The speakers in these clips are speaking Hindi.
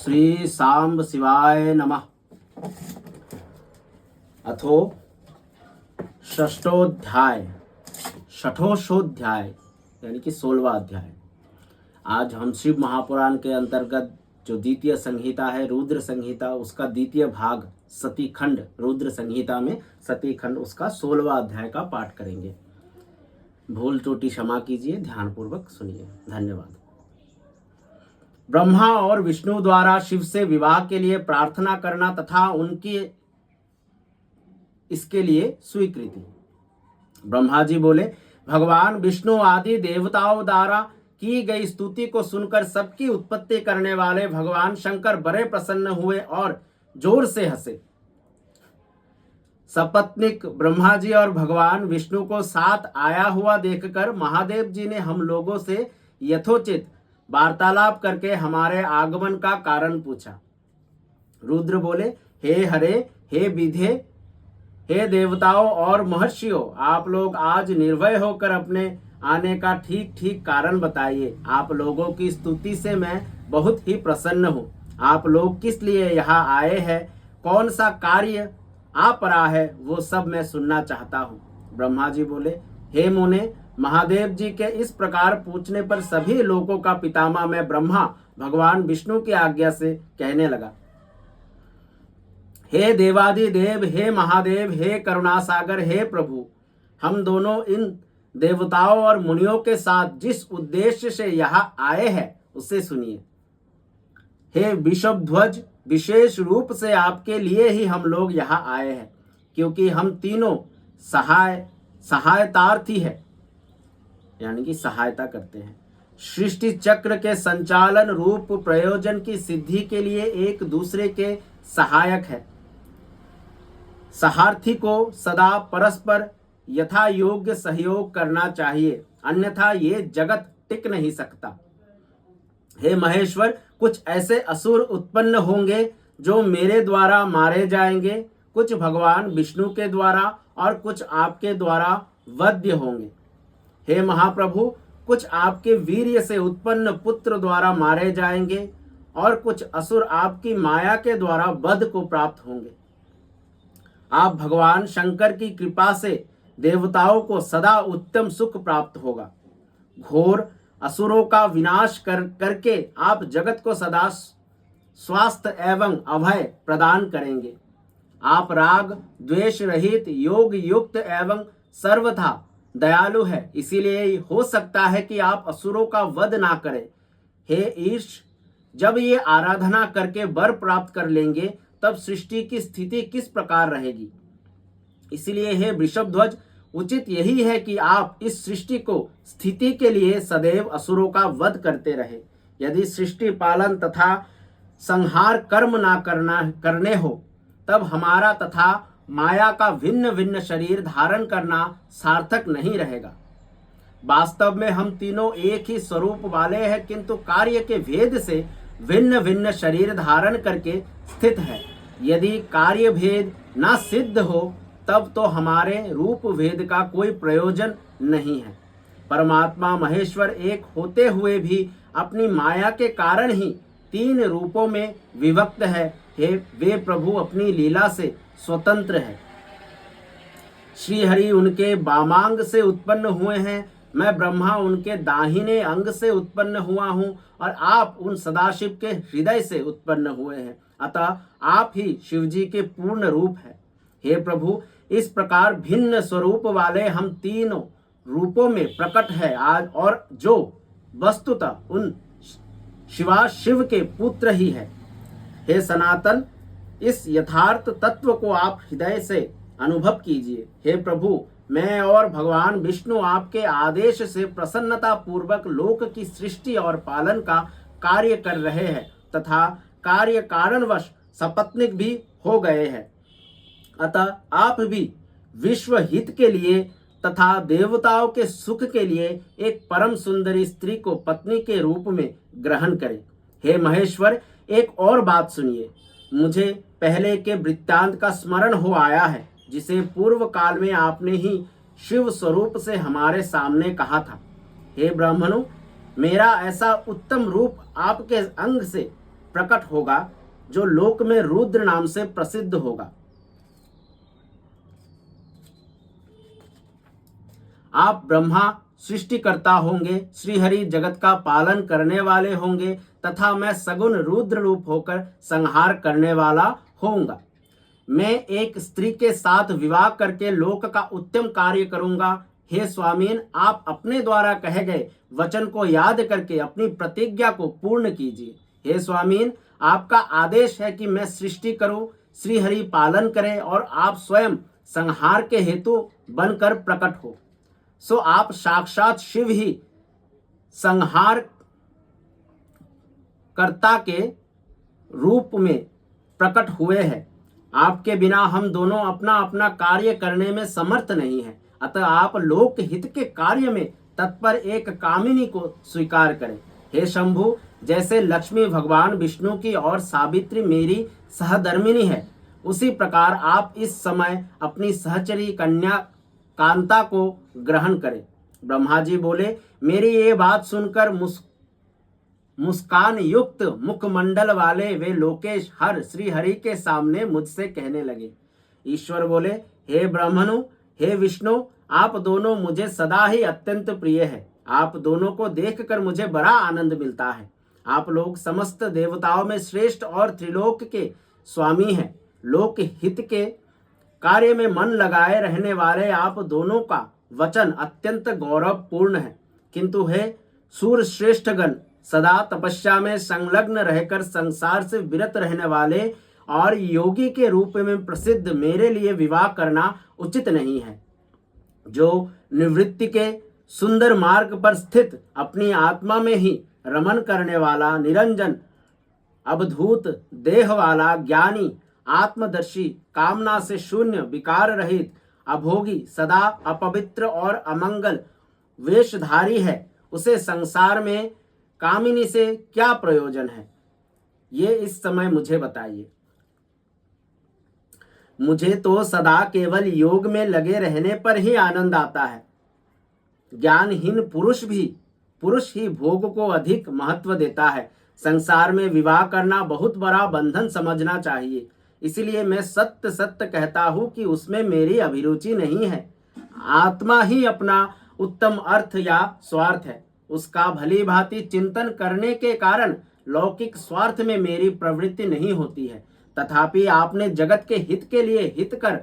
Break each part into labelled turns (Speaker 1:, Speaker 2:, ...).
Speaker 1: श्री सांब शिवाय नमः। अथो षष्ठोध्याय यानी कि 16वां अध्याय। आज हम शिव महापुराण के अंतर्गत जो द्वितीय संहिता है रुद्र संहिता, उसका द्वितीय भाग सतीखंड, रुद्र संहिता में सतीखंड, उसका 16वां अध्याय का पाठ करेंगे। भूल त्रुटि क्षमा कीजिए, ध्यानपूर्वक सुनिए। धन्यवाद। ब्रह्मा और विष्णु द्वारा शिव से विवाह के लिए प्रार्थना करना तथा उनकी इसके लिए स्वीकृति। ब्रह्मा जी बोले, भगवान विष्णु आदि देवताओं द्वारा की गई स्तुति को सुनकर सबकी उत्पत्ति करने वाले भगवान शंकर बड़े प्रसन्न हुए और जोर से हंसे। सपत्नीक ब्रह्मा जी और भगवान विष्णु को साथ आया हुआ देखकर महादेव जी ने हम लोगों से यथोचित वार्तालाप करके हमारे आगमन का कारण पूछा। रुद्र बोले, हे हरे, हे विधे, हे देवताओं और महर्षियों, आप लोग आज निर्भय होकर अपने आने का ठीक ठीक कारण बताइए। आप लोगों की स्तुति से मैं बहुत ही प्रसन्न हूँ। आप लोग किस लिए यहाँ आए हैं, कौन सा कार्य आ पड़ा है, वो सब मैं सुनना चाहता हूँ। ब्रह्मा जी बोले, हे मुने, महादेव जी के इस प्रकार पूछने पर सभी लोगों का पितामह मैं ब्रह्मा भगवान विष्णु की आज्ञा से कहने लगा, हे देवादिदेव, हे महादेव, हे करुणासागर, हे प्रभु, हम दोनों इन देवताओं और मुनियों के साथ जिस उद्देश्य से यहाँ आए हैं उसे सुनिए। हे वृषभध्वज, विशेष रूप से आपके लिए ही हम लोग यहाँ आए हैं, क्योंकि हम तीनों सहायतार्थी है, यानी कि सहायता करते हैं। सृष्टि चक्र के संचालन रूप प्रयोजन की सिद्धि के लिए एक दूसरे के सहायक है। सहार्थी को सदा परस्पर यथा योग्य सहयोग करना चाहिए, अन्यथा ये जगत टिक नहीं सकता। हे महेश्वर, कुछ ऐसे असुर उत्पन्न होंगे जो मेरे द्वारा मारे जाएंगे, कुछ भगवान विष्णु के द्वारा और कुछ आपके द्वारा वध्य होंगे। हे महाप्रभु, कुछ आपके वीर्य से उत्पन्न पुत्र द्वारा मारे जाएंगे और कुछ असुर आपकी माया के द्वारा वध को प्राप्त होंगे। आप भगवान शंकर की कृपा से देवताओं को सदा उत्तम सुख प्राप्त होगा। घोर असुरों का विनाश करके आप जगत को सदा स्वास्थ्य एवं अभय प्रदान करेंगे। आप राग द्वेष रहित, योग युक्त एवं सर्वथा दयालु है, इसीलिए हो सकता है कि आप असुरों का वध ना करें। हे ईश, जब ये आराधना करके वर प्राप्त कर लेंगे तब सृष्टि की स्थिति किस प्रकार रहेगी। इसलिए हे वृषभध्वज, उचित यही है कि आप इस सृष्टि को स्थिति के लिए सदैव असुरों का वध करते रहे। यदि सृष्टि पालन तथा संहार कर्म ना करने हो तब हमारा तथा माया का भिन्न भिन्न शरीर धारण करना सार्थक नहीं रहेगा। वास्तव में हम तीनों एक ही स्वरूप वाले हैं, किंतु कार्य के भेद से भिन्न भिन्न शरीर धारण करके स्थित है। यदि कार्य भेद ना सिद्ध हो तब तो हमारे रूप भेद का कोई प्रयोजन नहीं है। परमात्मा महेश्वर एक होते हुए भी अपनी माया के कारण ही तीन रूपों में विभक्त है। वे प्रभु अपनी लीला से स्वतंत्र है। श्री हरि उनके वामांग से उत्पन्न हुए हैं, मैं ब्रह्मा उनके दाहिने अंग से उत्पन्न हुआ हूँ और आप उन सदाशिव के हृदय से उत्पन्न हुए हैं। अतः आप ही शिव जी के पूर्ण रूप है। हे प्रभु, इस प्रकार भिन्न स्वरूप वाले हम तीनों रूपों में प्रकट है आज, और जो वस्तुतः उन शिव के पुत्र ही है। हे सनातन, इस यथार्थ तत्व को आप हृदय से अनुभव कीजिए। हे प्रभु, मैं और भगवान विष्णु आपके आदेश से प्रसन्नता पूर्वक लोक की सृष्टि और पालन का कार्य कर रहे हैं तथा कार्य कारणवश सपत्नीक भी हो गए हैं। अतः आप भी विश्व हित के लिए तथा देवताओं के सुख के लिए एक परम सुंदरी स्त्री को पत्नी के रूप में ग्रहण करें। हे महेश्वर, एक और बात सुनिए। मुझे पहले के वृत्तांत का स्मरण हो आया है, जिसे पूर्व काल में आपने ही शिव स्वरूप से हमारे सामने कहा था। हे ब्राह्मणों, मेरा ऐसा उत्तम रूप आपके अंग से प्रकट होगा, जो लोक में रुद्र नाम से प्रसिद्ध होगा। आप ब्रह्मा सृष्टिकर्ता होंगे, श्रीहरि जगत का पालन करने वाले होंगे तथा मैं सगुण रुद्र रूप होकर संहार करने वाला होऊंगा। मैं एक स्त्री के साथ विवाह करके लोक का उत्तम कार्य करूंगा। हे स्वामीन, आप अपने द्वारा कहे गए वचन को याद करके अपनी प्रतिज्ञा को पूर्ण कीजिए। हे स्वामीन, आपका आदेश है कि मैं सृष्टि करूं, श्रीहरि पालन करे और आप स्वयं संहार के हेतु बनकर प्रकट हो। सो आप साक्षात शिव ही संहार कर्ता के रूप में प्रकट हुए हैं। आपके बिना हम दोनों अपना अपना कार्य करने में समर्थ नहीं है। अतः आप लोक हित के कार्य में तत्पर एक कामिनी को स्वीकार करें। हे शंभु, जैसे लक्ष्मी भगवान विष्णु की और सावित्री मेरी सहधर्मिणी है, उसी प्रकार आप इस समय अपनी सहचरी कन्या कांता को ग्रहण करें। ब्रह्मा जी बोले, मेरी ये बात सुनकर मुस्कान युक्त मुखमंडल वाले वे लोकेश हर श्री हरि के सामने मुझसे कहने लगे। ईश्वर बोले, हे ब्रह्मणु, हे विष्णु, आप दोनों मुझे सदा ही अत्यंत प्रिय है। आप दोनों को देखकर मुझे बड़ा आनंद मिलता है। आप लोग समस्त देवताओं में श्रेष्ठ और त्रिलोक के स्वामी हैं। लोक हित के कार्य में मन लगाए रहने वाले आप दोनों का वचन अत्यंत गौरवपूर्ण है। किंतु हे सूर श्रेष्ठगण, सदा तपस्या में संलग्न रहकर संसार से विरत रहने वाले और योगी के रूप में प्रसिद्ध मेरे लिए विवाह करना उचित नहीं है। जो निवृत्ति के सुंदर मार्ग पर स्थित अपनी आत्मा में ही रमन करने वाला निरंजन अवधूत देह वाला ज्ञानी आत्मदर्शी कामना से शून्य विकार रहित अभोगी सदा अपवित्र और अमंगल वेशधारी है, उसे संसार में कामिनी से क्या प्रयोजन है, ये इस समय मुझे बताइए। मुझे तो सदा केवल योग में लगे रहने पर ही आनंद आता है। ज्ञानहीन पुरुष ही भोग को अधिक महत्व देता है। संसार में विवाह करना बहुत बड़ा बंधन समझना चाहिए। इसलिए मैं सत्य सत्य कहता हूँ कि उसमें मेरी अभिरुचि नहीं है। आत्मा ही अपना उत्तम अर्थ या स्वार्थ है। उसका भली भांति चिंतन करने के कारण लौकिक स्वार्थ में मेरी प्रवृत्ति नहीं होती है। तथापि आपने जगत के हित के लिए हित कर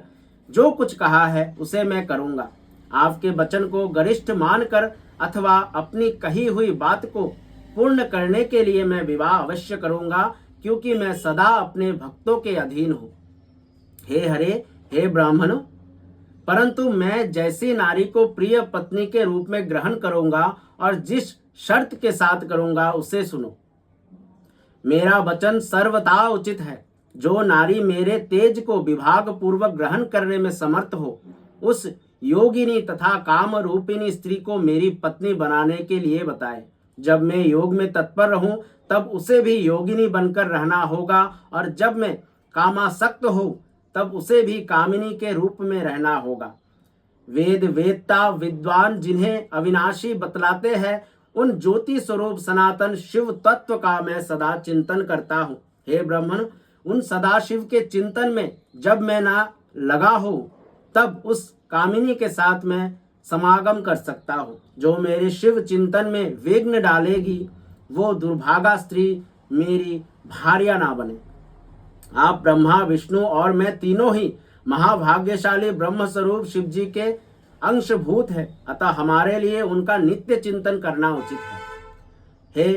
Speaker 1: जो कुछ कहा है उसे मैं करूँगा। आपके वचन को गरिष्ठ मानकर अथवा अपनी कही हुई बात को पूर्ण करने के लिए मैं विवाह अवश्य करूँगा, क्योंकि मैं सदा अपने भक्तों के अधीन हूँ। हे हरे, हे ब्राह्मण, परंतु मैं जैसी नारी को प्रिय पत्नी के रूप में ग्रहण करूँगा और जिस शर्त के साथ करूँगा उसे सुनो। मेरा वचन सर्वथा उचित है। जो नारी मेरे तेज को विभाग पूर्वक ग्रहण करने में समर्थ हो, उस योगिनी तथा काम रूपिणी स्त्री को मेरी पत्नी बनाने के लिए बताए। जब मैं योग में तत्पर रहूं तब उसे भी योगिनी बनकर रहना होगा, और जब मैं कामासक्त हो तब उसे भी कामिनी के रूप में रहना होगा। वेद वेदता विद्वान जिन्हें अविनाशी बतलाते हैं, उन ज्योति स्वरूप सनातन शिव तत्व का मैं सदा चिंतन करता हूँ। हे ब्राह्मण, उन सदाशिव के चिंतन में जब मैं ना लगा हो तब उस कामिनी के साथ मैं समागम कर सकता हूँ। जो मेरे शिव चिंतन में विघ्न डालेगी वो दुर्भागा स्त्री मेरी भार्या ना बने। आप ब्रह्मा विष्णु और मैं तीनों ही महाभाग्यशाली ब्रह्म स्वरूप शिव जी के अंशभूत है, अतः हमारे लिए उनका नित्य चिंतन करना उचित है। हे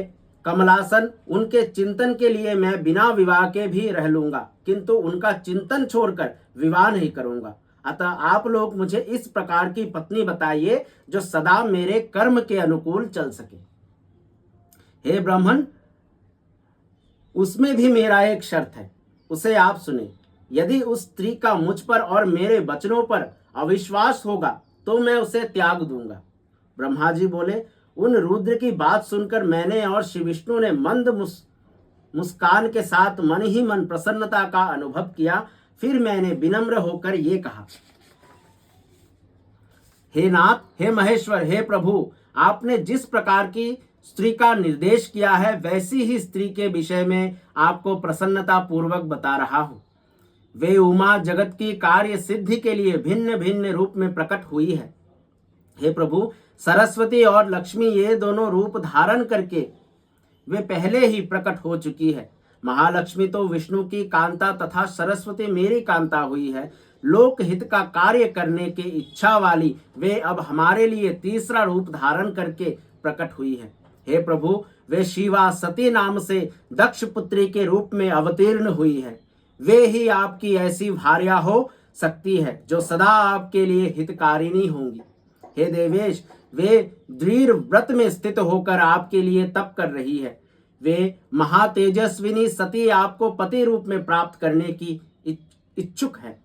Speaker 1: कमलासन, उनके चिंतन के लिए मैं बिना विवाह के भी रह लूंगा, किंतु उनका चिंतन छोड़कर विवाह नहीं करूंगा। अतः आप लोग मुझे इस प्रकार की पत्नी बताइए जो सदा मेरे कर्म के अनुकूल चल सके। हे ब्राह्मण, उसमें भी मेरा एक शर्त है, उसे आप सुने। यदि उस स्त्री का मुझ पर और मेरे वचनों पर अविश्वास होगा तो मैं उसे त्याग दूंगा। ब्रह्मा जी बोले, उन रुद्र की बात सुनकर मैंने और श्री विष्णु ने मंद मुस्कान के साथ मन ही मन प्रसन्नता का अनुभव किया। फिर मैंने विनम्र होकर ये कहा, हे नाथ, हे महेश्वर, हे प्रभु, आपने जिस प्रकार की स्त्री का निर्देश किया है, वैसी ही स्त्री के विषय में आपको प्रसन्नता पूर्वक बता रहा हूं। वे उमा जगत की कार्य सिद्धि के लिए भिन्न भिन्न रूप में प्रकट हुई है। हे प्रभु, सरस्वती और लक्ष्मी ये दोनों रूप धारण करके वे पहले ही प्रकट हो चुकी है। महालक्ष्मी तो विष्णु की कांता तथा सरस्वती मेरी कांता हुई है। लोक हित का कार्य करने की इच्छा वाली वे अब हमारे लिए तीसरा रूप धारण करके प्रकट हुई है। हे प्रभु, वे शिवा सती नाम से दक्ष पुत्री के रूप में अवतीर्ण हुई है। वे ही आपकी ऐसी भार्या हो सकती है जो सदा आपके लिए हितकारिणी होंगी। हे देवेश, वे दृढ़ व्रत में स्थित होकर आपके लिए तप कर रही है। वे महातेजस्विनी सती आपको पति रूप में प्राप्त करने की इच्छुक है।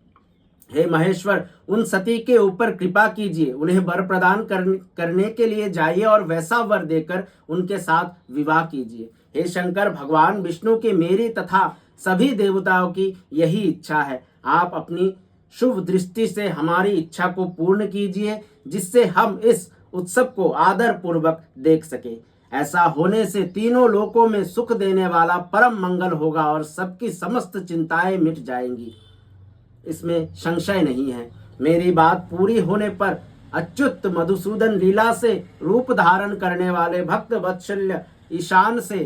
Speaker 1: हे महेश्वर, उन सती के ऊपर कृपा कीजिए, उन्हें वर प्रदान करने के लिए जाइए और वैसा वर देकर उनके साथ विवाह कीजिए। हे शंकर, भगवान विष्णु की मेरी तथा सभी देवताओं की यही इच्छा है। आप अपनी शुभ दृष्टि से हमारी इच्छा को पूर्ण कीजिए, जिससे हम इस उत्सव को आदर पूर्वक देख सके। ऐसा होने से तीनों लोकों में सुख देने वाला परम मंगल होगा और सबकी समस्त चिंताएं मिट जाएंगी, इसमें संशय नहीं है। मेरी बात पूरी होने पर अच्युत मधुसूदन लीला से रूप धारण करने वाले भक्त वत्सल्य ईशान से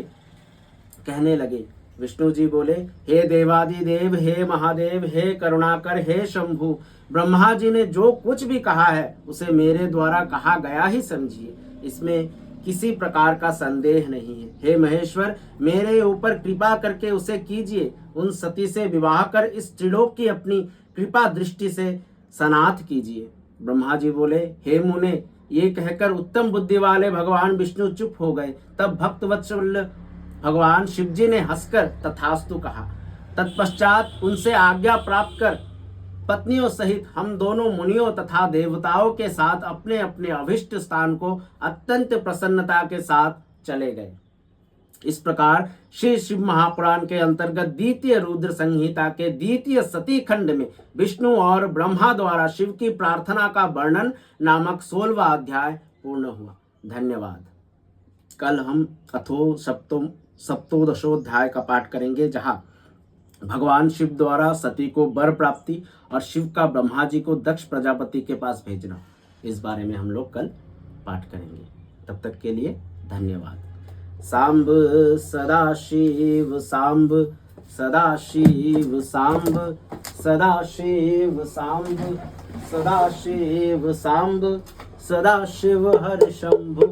Speaker 1: कहने लगे। विष्णु जी बोले, हे देवादिदेव, हे महादेव, हे करुणाकर, हे शंभु, ब्रह्मा जी ने जो कुछ भी कहा है उसे मेरे द्वारा कहा गया ही समझिए, इसमें किसी प्रकार का संदेह नहीं है। हे महेश्वर, मेरे ऊपर कृपा करके उसे कीजिए। उन सती से विवाह कर इस त्रिलोक की अपनी कृपा दृष्टि से सनाथ कीजिए। ब्रह्मा जी बोले, हे मुने, ये कहकर उत्तम बुद्धि वाले भगवान विष्णु चुप हो गए। तब भक्त वत्सल भगवान शिवजी ने हंसकर तथास्तु कहा। तत्पश्चात उनसे आज्ञा प्राप्त कर पत्नियों सहित हम दोनों मुनियों तथा देवताओं के साथ अपने अपने अभिष्ट स्थान को अत्यंत प्रसन्नता के साथ चले गए। इस प्रकार श्री शिव महापुराण के अंतर्गत द्वितीय रुद्र संहिता के द्वितीय सती खंड में विष्णु और ब्रह्मा द्वारा शिव की प्रार्थना का वर्णन नामक 16वां अध्याय पूर्ण हुआ। धन्यवाद। कल हम अथो सप्तोदशोध्याय का पाठ करेंगे, जहां भगवान शिव द्वारा सती को वर प्राप्ति और शिव का ब्रह्मा जी को दक्ष प्रजापति के पास भेजना, इस बारे में हम लोग कल पाठ करेंगे। तब तक के लिए धन्यवाद। सांब सदाशिव सांब सदाशिव सांब सदाशिव सांब सदाशिव सांब सदाशिव हर शंभु।